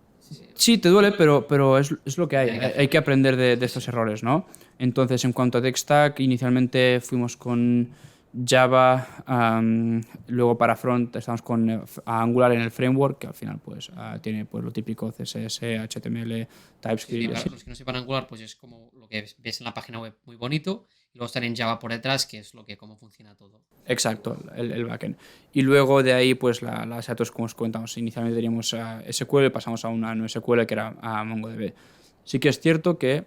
Sí, te duele, pero es lo que hay. Hay que aprender de estos errores, ¿no? Entonces, en cuanto a Tech Stack, inicialmente fuimos con Java, luego para front estamos con Angular en el framework, que al final pues tiene pues lo típico CSS, HTML, TypeScript. Sí, para los que no sepan Angular, pues es como lo que ves en la página web, muy bonito, y luego están en Java por detrás, que es cómo funciona todo. Exacto, el backend. Y luego de ahí, pues la base de datos, como os comentamos, inicialmente teníamos SQL, pasamos a una no SQL que era MongoDB. Sí que es cierto que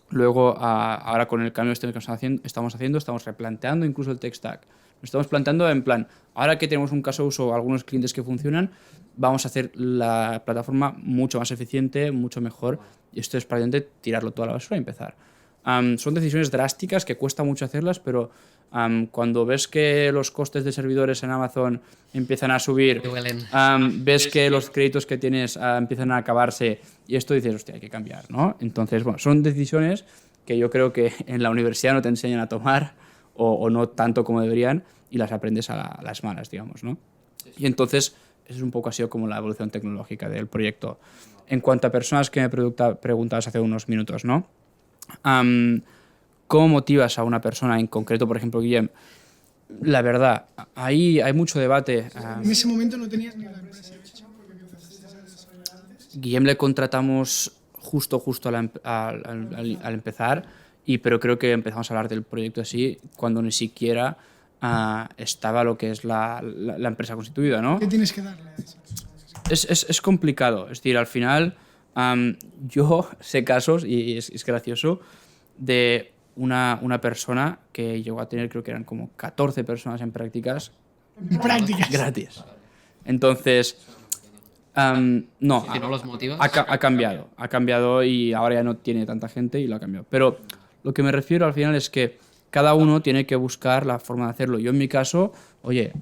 luego, ahora con el cambio que estamos replanteando incluso el tech stack. Nos estamos planteando en plan, ahora que tenemos un caso de uso, algunos clientes que funcionan, vamos a hacer la plataforma mucho más eficiente, mucho mejor, y esto es prácticamente tirarlo toda a la basura y empezar. Son decisiones drásticas que cuesta mucho hacerlas, pero cuando ves que los costes de servidores en Amazon empiezan a subir, ves que los créditos que tienes empiezan a acabarse y esto dices, hostia, hay que cambiar, ¿no? Entonces, bueno, son decisiones que yo creo que en la universidad no te enseñan a tomar o no tanto como deberían y las aprendes a las malas, digamos, ¿no? Y entonces, eso es un poco así como la evolución tecnológica del proyecto. En cuanto a personas que me preguntabas hace unos minutos, ¿no? ¿Cómo motivas a una persona en concreto, por ejemplo, Guillem? La verdad, ahí hay mucho debate. En ese momento no tenías ni la empresa hecha porque empezaste a desarrollar antes. Guillem le contratamos justo al empezar, pero creo que empezamos a hablar del proyecto así cuando ni siquiera estaba lo que es la empresa constituida, ¿no? ¿Qué tienes que darle a eso? Es complicado. Es decir, al final yo sé casos, y es gracioso, de una persona que llegó a tener, creo que eran como 14 personas en prácticas. Gratis. Entonces, no, Si no los motivas. ha cambiado y ahora ya no tiene tanta gente y lo ha cambiado. Pero lo que me refiero al final es que cada uno tiene que buscar la forma de hacerlo. Yo en mi caso, oye,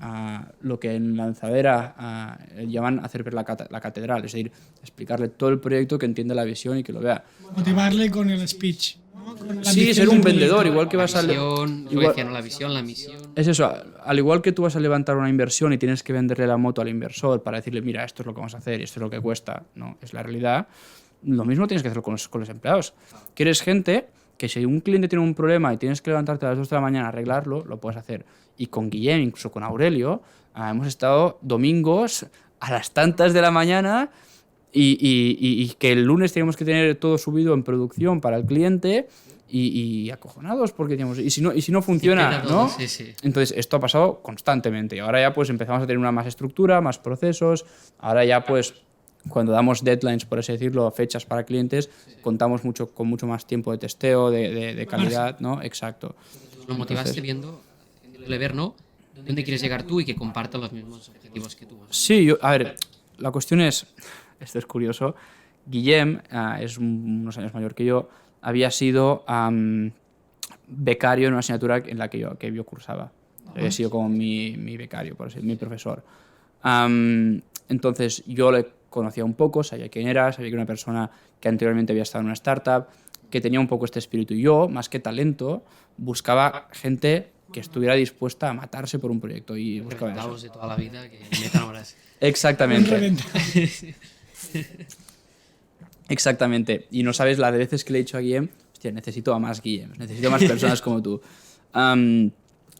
lo que en Lanzadera llaman hacer ver la catedral, es decir, explicarle todo el proyecto, que entienda la visión y que lo vea. Motivarle con el speech. ¿No? Con la Sí, ser un vendedor, igual que vas a... La visión, la misión. Es eso, al igual que tú vas a levantar una inversión y tienes que venderle la moto al inversor para decirle, mira, esto es lo que vamos a hacer y esto es lo que cuesta, no, es la realidad, lo mismo tienes que hacer con los empleados. Quieres gente que si un cliente tiene un problema y tienes que levantarte a las 2 de la mañana a arreglarlo, lo puedes hacer. Y con Guillem, incluso con Aurelio, hemos estado domingos a las tantas de la mañana y que el lunes teníamos que tener todo subido en producción para el cliente y acojonados porque decíamos, ¿y si no funciona? ¿No? Sí, sí. Entonces esto ha pasado constantemente y ahora ya pues empezamos a tener una más estructura, más procesos, ahora ya pues cuando damos deadlines, por así decirlo, fechas para clientes, contamos con mucho más tiempo de testeo, de calidad, ¿no? Exacto. Lo motivaste viendo, ver, ¿no? ¿Dónde quieres llegar tú y que compartan los mismos objetivos que tú? Sí, a ver, la cuestión es, esto es curioso, Guillem es unos años mayor que yo, había sido becario en una asignatura en la que yo cursaba. Había sido como mi becario, por así decirlo, mi profesor. Entonces yo le conocía un poco, sabía quién era, sabía que era una persona que anteriormente había estado en una startup, que tenía un poco este espíritu. Y yo, más que talento, buscaba gente que estuviera dispuesta a matarse por un proyecto. Y buscaba eso. De toda la vida que metan horas. Exactamente. Exactamente. Y no sabes la de veces que le he dicho a Guillem, hostia, necesito a más Guillem, necesito a más personas como tú.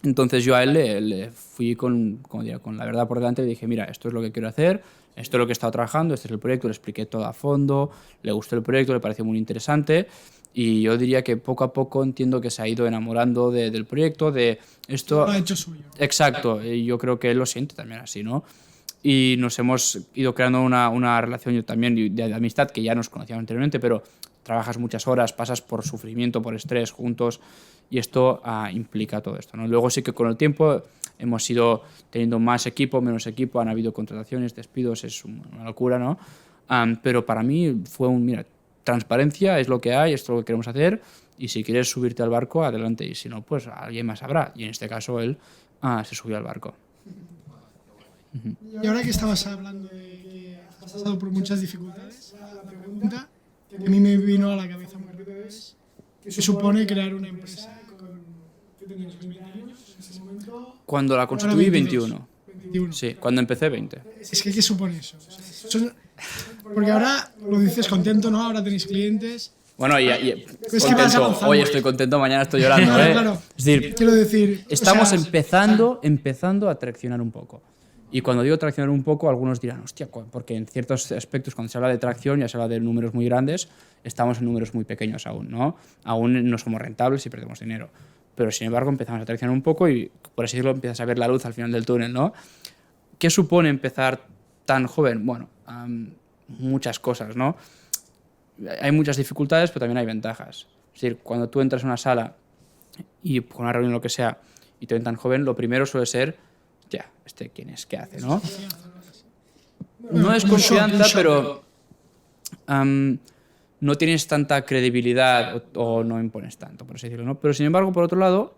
Entonces yo a él le fui con la verdad por delante y le dije, mira, esto es lo que quiero hacer, esto es lo que he estado trabajando, este es el proyecto, le expliqué todo a fondo, le gustó el proyecto, le pareció muy interesante y yo diría que poco a poco entiendo que se ha ido enamorando del proyecto, de esto... Lo ha hecho suyo. Exacto, y yo creo que él lo siente también así, ¿no? Y nos hemos ido creando una relación yo también de amistad que ya nos conocíamos anteriormente, pero trabajas muchas horas, pasas por sufrimiento, por estrés juntos y esto implica todo esto, ¿no? Luego sí que con el tiempo hemos ido teniendo más equipo, menos equipo, han habido contrataciones, despidos, es una locura, ¿no? Pero para mí fue mira, transparencia es lo que hay, esto es lo que queremos hacer, y si quieres subirte al barco, adelante, y si no, pues alguien más habrá. Y en este caso él se subió al barco. Y ahora que estabas hablando de que has pasado por muchas dificultades, la pregunta que a mí me vino a la cabeza muy rápido es ¿qué supone crear una empresa con... ¿Tú tenías 20 años en ese momento? Cuando la Ahora constituí, 22. 21. 21. Sí, cuando empecé, 20. Es que ¿qué supone eso? O sea, porque ahora lo dices contento, ¿no? Ahora tenéis clientes. Bueno, y que vas contento. avanzando. Hoy estoy contento, mañana estoy llorando, Claro, ¿eh? claro. Es decir, Quiero decir, estamos o sea, empezando a traccionar un poco. Y cuando digo traccionar un poco, algunos dirán, hostia, porque en ciertos aspectos, cuando se habla de tracción, ya se habla de números muy grandes, estamos en números muy pequeños aún, ¿no? Aún no somos rentables y perdemos dinero. Pero, sin embargo, empezamos a traccionar un poco y, por así decirlo, empiezas a ver la luz al final del túnel, ¿no? ¿Qué supone empezar tan joven? Bueno, muchas cosas, ¿no? Hay muchas dificultades, pero también hay ventajas. Es decir, cuando tú entras en una sala y con una reunión, lo que sea, y te ven tan joven, lo primero suele ser, ya, ¿quién es? ¿Qué hace? ¿No? No es confianza, pero no tienes tanta credibilidad o no impones tanto, por así decirlo, ¿no? Pero, sin embargo, por otro lado,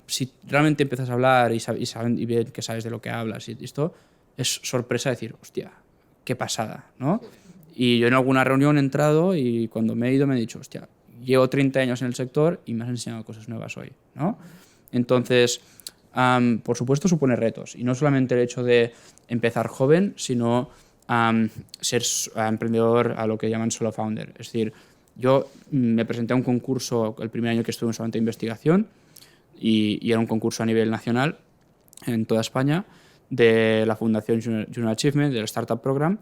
si realmente empiezas a hablar y ven que sabes de lo que hablas y esto, es sorpresa decir, hostia, qué pasada, ¿no? Y yo en alguna reunión he entrado y cuando me he ido me he dicho, hostia, llevo 30 años en el sector y me has enseñado cosas nuevas hoy, ¿no? Entonces, por supuesto, supone retos. Y no solamente el hecho de empezar joven, sino ser emprendedor a lo que llaman solo founder. Es decir, yo me presenté a un concurso el primer año que estuve en solamente investigación y era un concurso a nivel nacional en toda España de la Fundación Junior Achievement, del Startup Program,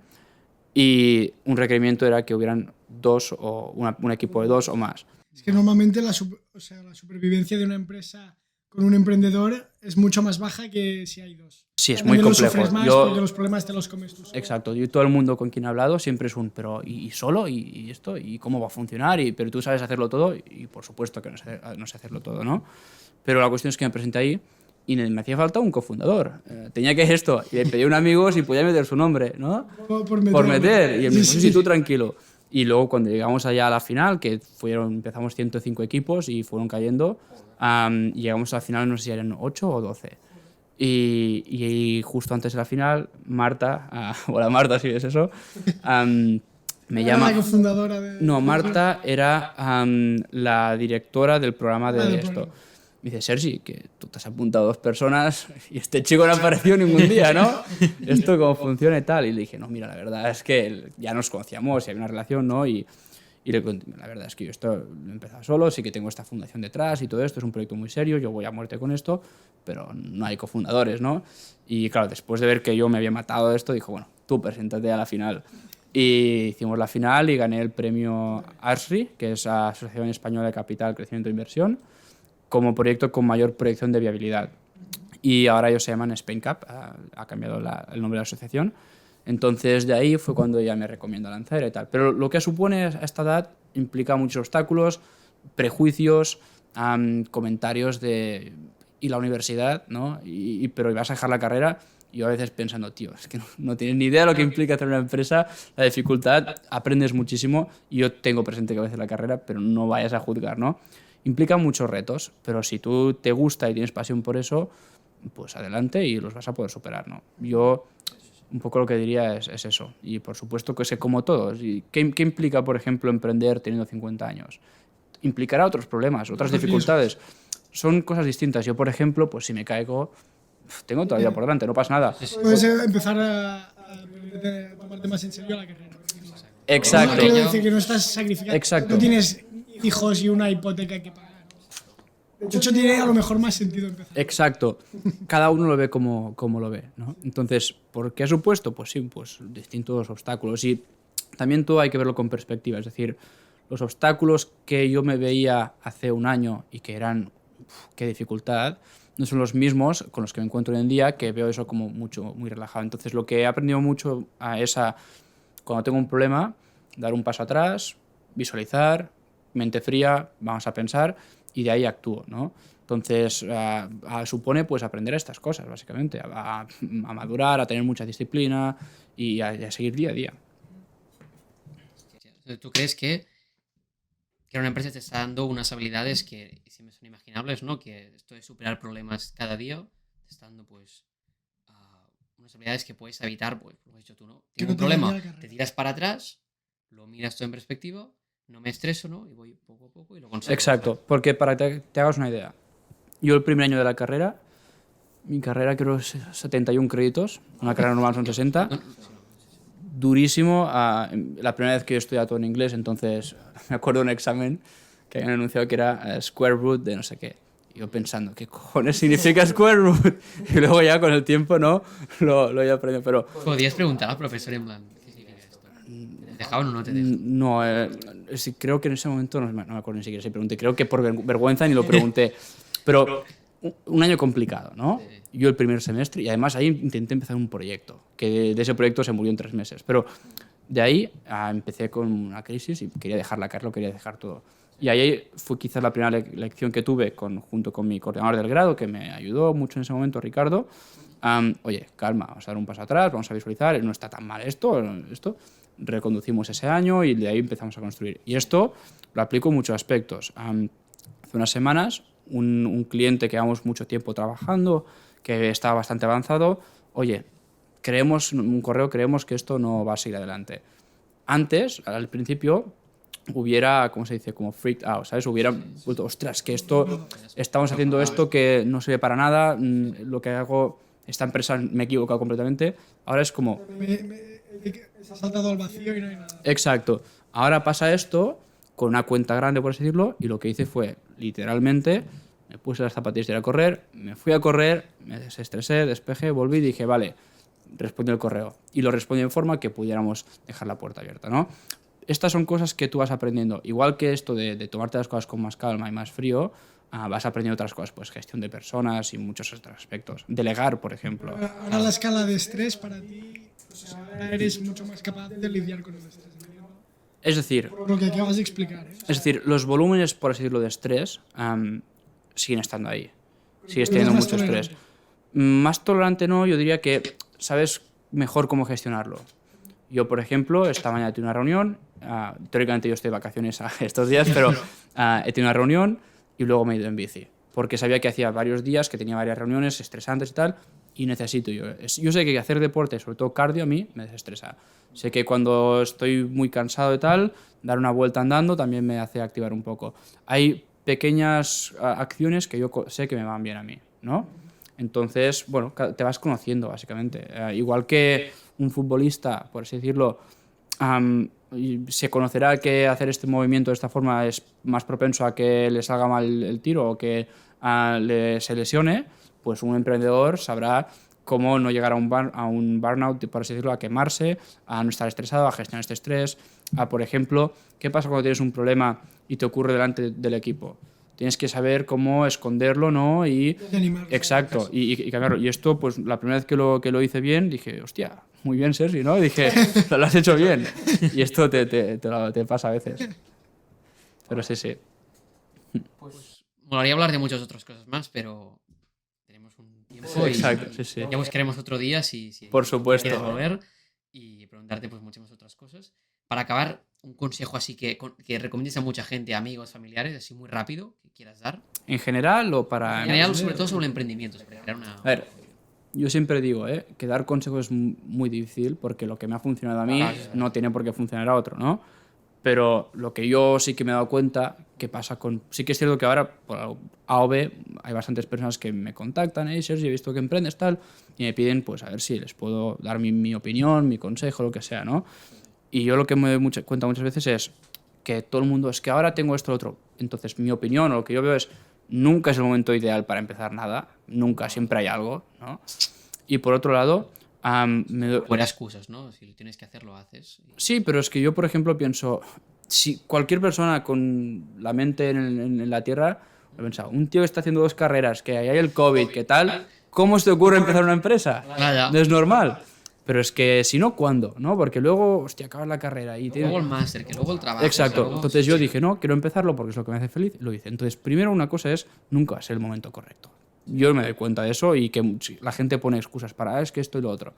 y un requerimiento era que hubieran un equipo de 2 o más. es que normalmente la supervivencia de una empresa con un emprendedor es mucho más baja que si hay 2. Sí, es muy También lo complejo. sufres más porque los problemas te los comes tú solo. Exacto, yo todo el mundo con quien he hablado siempre es pero ¿y solo? ¿Y esto? ¿Y cómo va a funcionar? Pero tú sabes hacerlo todo y por supuesto que no sé hacerlo todo, ¿no? Pero la cuestión es que me presenté ahí y me hacía falta un cofundador. Tenía que esto y le pedí a un amigo si podía meter su nombre, ¿no? Por meter. Y él me dijo, Sí, sí, tú tranquilo. Y luego cuando llegamos allá a la final, que empezamos 105 equipos y fueron cayendo, llegamos a la final, no sé si eran 8 o 12. Y justo antes de la final, Marta, hola Marta, si es eso, me llama... la cofundadora de... No, Marta era la directora del programa de del esto. programa. Me dice, Sergi, que tú te has apuntado a 2 personas y este chico no apareció ningún día, ¿no? ¿Esto cómo funciona y tal? Y le dije, no, mira, la verdad es que ya nos conocíamos y había una relación, ¿no? Y le conté, la verdad es que yo esto lo he empezado solo, sí que tengo esta fundación detrás y todo esto, es un proyecto muy serio, yo voy a muerte con esto, pero no hay cofundadores, ¿no? Y claro, después de ver que yo me había matado de esto, dijo, bueno, tú preséntate a la final. Y hicimos la final y gané el premio ASRI, que es Asociación Española de Capital, Crecimiento e Inversión, como proyecto con mayor proyección de viabilidad. Y ahora ellos se llaman SpainCap, ha cambiado el nombre de la asociación. Entonces, de ahí fue cuando ya me recomiendo lanzar y tal. Pero lo que supone a esta edad implica muchos obstáculos, prejuicios, comentarios de... y la universidad, ¿no? Pero vas a dejar la carrera y yo a veces pensando, tío, es que no tienes ni idea de lo que implica tener una empresa, la dificultad, aprendes muchísimo y yo tengo presente que a veces la carrera, pero no vayas a juzgar, ¿no? Implica muchos retos, pero si tú te gusta y tienes pasión por eso, pues adelante y los vas a poder superar, ¿no? Yo un poco lo que diría es eso. Y por supuesto que sé como todos. ¿Y qué implica, por ejemplo, emprender teniendo 50 años? Implicará otros problemas, otras dificultades. Son cosas distintas. Yo, por ejemplo, pues si me caigo, tengo toda la vida por delante, no pasa nada. Puedes empezar a tomarte más en serio la carrera. Exacto. Quiero decir que no estás sacrificando. Exacto. No tienes hijos y una hipoteca que pagar. De hecho, tiene a lo mejor más sentido empezar. Exacto. Cada uno lo ve como lo ve, ¿no? Entonces, ¿por qué ha supuesto? Pues sí, pues distintos obstáculos. Y también todo hay que verlo con perspectiva. Es decir, los obstáculos que yo me veía hace un año y que eran, qué dificultad, no son los mismos con los que me encuentro hoy en día, que veo eso como muy relajado. Entonces, lo que he aprendido mucho es cuando tengo un problema, dar un paso atrás, visualizar, mente fría, vamos a pensar y de ahí actúo, ¿no? Entonces, supone pues aprender estas cosas, básicamente, a madurar, a tener mucha disciplina y a seguir día a día. ¿Tú crees que una empresa te está dando unas habilidades que siempre son inimaginables, ¿no? Que esto de superar problemas cada día te está dando, pues, unas habilidades que puedes evitar, pues, como has dicho tú, ¿no? Tengo un problema, te tiras para atrás, lo miras todo en perspectiva, no me estreso, ¿no? Y voy poco a poco y lo consigo. Exacto, porque para que te hagas una idea, yo el primer año de la carrera, mi carrera creo es 71 créditos, una carrera normal son 60, durísimo. La primera vez que yo estudiaba todo en inglés, entonces me acuerdo de un examen que habían anunciado que era square root de no sé qué. Y yo pensando, ¿qué cojones significa square root? Y luego ya con el tiempo, ¿no? Lo he aprendido, pero... ¿Podías preguntar al profesor en plan, ¿qué significa esto? ¿Te dejaban o no te dejaban? No, sí, creo que en ese momento, no me acuerdo ni siquiera si pregunté, creo que por vergüenza ni lo pregunté. Pero un año complicado, ¿no? Yo el primer semestre, y además ahí intenté empezar un proyecto, que de ese proyecto se murió en 3 meses. Pero de ahí empecé con una crisis y quería dejar la carrera, quería dejar todo. Y ahí fue quizás la primera lección que tuve junto con mi coordinador del grado, que me ayudó mucho en ese momento, Ricardo. Oye, calma, vamos a dar un paso atrás, vamos a visualizar, no está tan mal esto. Reconducimos ese año y de ahí empezamos a construir. Y esto lo aplico en muchos aspectos. Hace unas semanas, un cliente que llevamos mucho tiempo trabajando, que está bastante avanzado, oye, creemos que esto no va a seguir adelante. Antes, al principio, hubiera, ¿cómo se dice? Como freaked out, ¿sabes? Hubiera vuelto, ostras, que estamos haciendo esto que no sirve para nada, lo que hago, esta empresa me he equivocado completamente. Ahora es como... Se ha saltado al vacío y no hay nada. Exacto. Ahora pasa esto con una cuenta grande, por así decirlo, y lo que hice fue, literalmente, me puse las zapatillas de ir a correr, me fui a correr, me desestresé, despejé, volví y dije, vale, respondí el correo. Y lo respondí en forma que pudiéramos dejar la puerta abierta, ¿no? Estas son cosas que tú vas aprendiendo. Igual que esto de tomarte las cosas con más calma y más frío, vas aprendiendo otras cosas, pues gestión de personas y muchos otros aspectos. Delegar, por ejemplo. Ahora la escala de estrés para ti, pues ahora eres mucho más capaz de lidiar con el estrés. Es decir... Por lo que acabas de explicar. Es decir, los volúmenes, por así decirlo, de estrés siguen estando ahí. Sigues teniendo mucho estrés. Más tolerante no, yo diría que sabes mejor cómo gestionarlo. Yo, por ejemplo, esta mañana tuve una reunión, teóricamente yo estoy de vacaciones estos días, pero he tenido una reunión y luego me he ido en bici, porque sabía que hacía varios días, que tenía varias reuniones estresantes y tal, y necesito yo sé que hacer deporte, sobre todo cardio, a mí me desestresa. Sé que cuando estoy muy cansado y tal, dar una vuelta andando también me hace activar un poco. Hay pequeñas acciones que yo sé que me van bien a mí, ¿no? Entonces, bueno, te vas conociendo, básicamente. Igual que un futbolista, por así decirlo, se conocerá que hacer este movimiento de esta forma es más propenso a que le salga mal el tiro o que se lesione, pues un emprendedor sabrá cómo no llegar a un burnout, por así decirlo, a quemarse, a no estar estresado, a gestionar este estrés. Por ejemplo, ¿qué pasa cuando tienes un problema y te ocurre delante del equipo? Tienes que saber cómo esconderlo, ¿no? Exacto, y cambiarlo. Y esto, pues la primera vez que lo hice bien, dije, hostia, muy bien, Sergi, ¿no? Y dije, lo has hecho bien. Y esto te pasa a veces. Pero sí. Pues molaría hablar de muchas otras cosas más, pero tenemos un tiempo Exacto, sí. Ya buscaremos otro día si por supuesto quieres volver y preguntarte pues muchas otras cosas. Para acabar, un consejo así que recomiendes a mucha gente, amigos, familiares, así muy rápido, que quieras dar. ¿En general o para...? En general, sobre todo sobre el emprendimiento. Sobre crear una... A ver, yo siempre digo, que dar consejos es muy difícil porque lo que me ha funcionado a mí no tiene por qué funcionar a otro, ¿no? Pero lo que yo sí que me he dado cuenta que pasa con... Sí que es cierto que ahora, por A o B, hay bastantes personas que me contactan, Sergi, he visto que emprendes, tal, y me piden, pues, a ver si les puedo dar mi opinión, mi consejo, lo que sea, ¿no? Y yo lo que me doy cuenta muchas veces es que todo el mundo es que ahora tengo esto o otro. Entonces, mi opinión o lo que yo veo es nunca es el momento ideal para empezar nada. Nunca, siempre hay algo, ¿no? Y por otro lado... Fuera excusas, ¿no? Si lo tienes que hacer, lo haces. Sí, pero es que yo, por ejemplo, pienso... Si cualquier persona con la mente en la tierra... He pensado, un tío que está haciendo 2 carreras, que hay el COVID, que tal... ¿Cómo se te ocurre empezar una empresa? Vaya. No es normal. Pero es que si no, ¿cuándo? ¿No? Porque luego, hostia, acabas la carrera y Luego el máster, que luego el trabajo. Exacto. luego- Entonces yo dije, no, quiero empezarlo porque es lo que me hace feliz, lo hice. Entonces, primero una cosa es, nunca es el momento correcto. Yo me doy cuenta de eso y que la gente pone excusas para, es que esto y lo otro.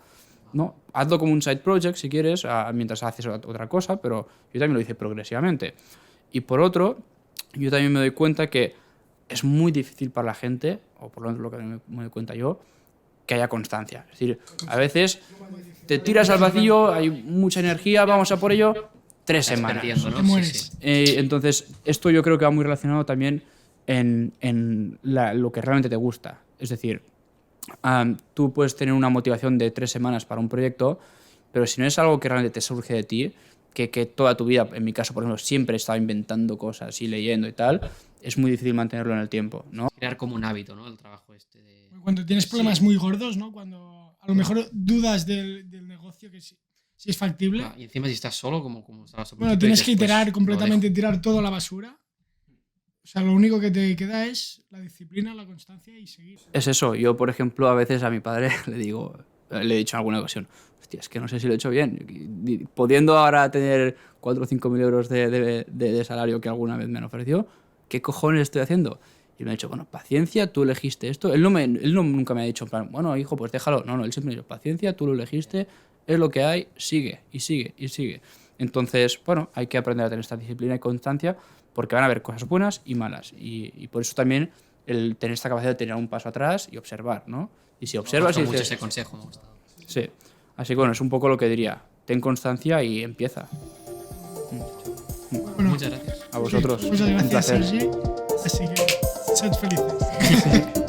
No, hazlo como un side project si quieres, mientras haces otra cosa, pero yo también lo hice progresivamente. Y por otro, yo también me doy cuenta que es muy difícil para la gente, o por lo menos lo que me doy cuenta yo, que haya constancia. Es decir, a veces te tiras al vacío, hay mucha energía, vamos a por ello, 3 Estás semanas. perdiendo, ¿no? Te Sí, mueres. sí. Entonces, esto yo creo que va muy relacionado también en lo que realmente te gusta. Es decir, tú puedes tener una motivación de 3 semanas para un proyecto, pero si no es algo que realmente te surge de ti, que toda tu vida, en mi caso, por ejemplo, siempre he estado inventando cosas y leyendo y tal, es muy difícil mantenerlo en el tiempo, ¿no? Crear como un hábito, ¿no? El trabajo este de... Cuando tienes problemas muy gordos, ¿no? Cuando a lo mejor dudas del negocio, que si es factible. Y encima si estás solo, como estabas al Bueno, principio, tienes dices, que iterar pues, completamente, tirar todo a la basura. O sea, lo único que te queda es la disciplina, la constancia y seguir. Es eso. Yo, por ejemplo, a veces a mi padre le he dicho en alguna ocasión, hostia, es que no sé si lo he hecho bien. Pudiendo ahora tener 4 o 5 mil euros de salario que alguna vez me han ofrecido, ¿qué cojones estoy haciendo? Y me ha dicho, bueno, paciencia, tú elegiste esto. Él nunca me ha dicho, en plan, bueno, hijo, pues déjalo. No, él siempre me ha dicho, paciencia, tú lo elegiste, es lo que hay, sigue, y sigue, y sigue. Entonces, bueno, hay que aprender a tener esta disciplina y constancia porque van a haber cosas buenas y malas. Y por eso también el tener esta capacidad de tener un paso atrás y observar, ¿no? Y si observas y Me gusta dices... ese consejo, me ha gustado. Sí. Así que bueno, es un poco lo que diría. Ten constancia y empieza. Bueno, Muchas gracias. A vosotros. muchas Un gracias, placer. Sergi. Así que sed felices.